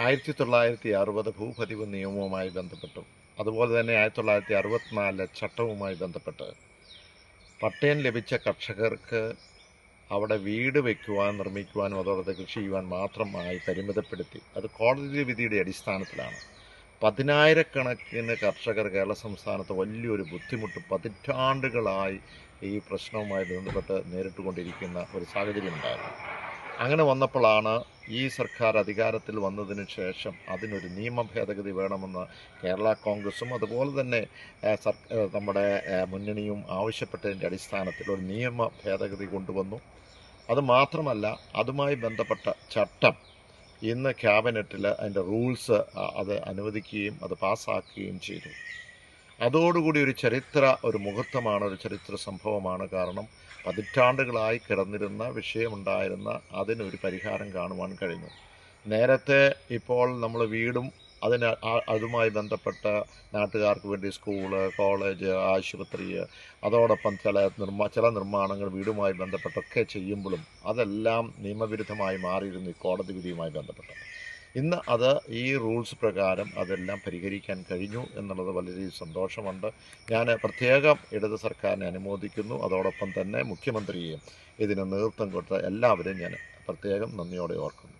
1960 ഭൂപതിവ് നിയമവുമായി ബന്ധപ്പെട്ടും അതുപോലെ തന്നെ 1964 ചട്ടവുമായി ബന്ധപ്പെട്ട് പട്ടയം ലഭിച്ച കർഷകർക്ക് അവിടെ വീട് നിർമ്മിക്കുവാനും അതോടൊപ്പം കൃഷി ചെയ്യുവാൻ മാത്രമായി പരിമിതപ്പെടുത്തി. അത് കോടതി വിധിയുടെ അടിസ്ഥാനത്തിലാണ്. 10,000-കണക്കിന് കർഷകർ കേരള സംസ്ഥാനത്ത് വലിയൊരു ബുദ്ധിമുട്ട് പതിറ്റാണ്ടുകളായി ഈ പ്രശ്നവുമായി ബന്ധപ്പെട്ട് നേരിട്ടുകൊണ്ടിരിക്കുന്ന ഒരു സാഹചര്യമുണ്ടായിരുന്നു. അങ്ങനെ വന്നപ്പോഴാണ് ഈ സർക്കാർ അധികാരത്തിൽ വന്നതിന് ശേഷം അതിനൊരു നിയമ ഭേദഗതി വേണമെന്ന് കേരള കോൺഗ്രസും അതുപോലെ തന്നെ നമ്മുടെ മുന്നണിയും ആവശ്യപ്പെട്ടതിൻ്റെ അടിസ്ഥാനത്തിൽ ഒരു നിയമ ഭേദഗതി കൊണ്ടുവന്നു. അതുമാത്രമല്ല, അതുമായി ബന്ധപ്പെട്ട ചട്ടം ഇന്ന് ക്യാബിനറ്റിൽ അതിൻ്റെ റൂൾസ് അത് അനുവദിക്കുകയും അത് പാസ്സാക്കുകയും ചെയ്തു. അതോടുകൂടി ഒരു മുഹൂർത്തമാണ്, ഒരു ചരിത്ര സംഭവമാണ്. കാരണം പതിറ്റാണ്ടുകളായി കിടന്നിരുന്ന വിഷയമുണ്ടായിരുന്ന അതിനൊരു പരിഹാരം കാണുവാൻ കഴിഞ്ഞു. നേരത്തെ ഇപ്പോൾ നമ്മൾ വീടും അതുമായി ബന്ധപ്പെട്ട നാട്ടുകാർക്ക് വേണ്ടി സ്കൂള്, കോളേജ്, ആശുപത്രി, അതോടൊപ്പം ചില നിർമ്മാണങ്ങൾ വീടുമായി ബന്ധപ്പെട്ടൊക്കെ ചെയ്യുമ്പോഴും അതെല്ലാം നിയമവിരുദ്ധമായി മാറിയിരുന്നു ഈ കോടതി വിധിയുമായി ബന്ധപ്പെട്ട്. ഇന്ന് അത് ഈ റൂൾസ് പ്രകാരം അതെല്ലാം പരിഹരിക്കാൻ കഴിഞ്ഞു എന്നുള്ളത് വളരെ സന്തോഷമുണ്ട്. ഞാൻ പ്രത്യേകം ഇടത് സർക്കാരിനെ അനുമോദിക്കുന്നു. അതോടൊപ്പം തന്നെ മുഖ്യമന്ത്രിയെയും ഇതിന് നേതൃത്വം കൊടുത്ത എല്ലാവരെയും ഞാൻ പ്രത്യേകം നന്ദിയോടെ ഓർക്കുന്നു.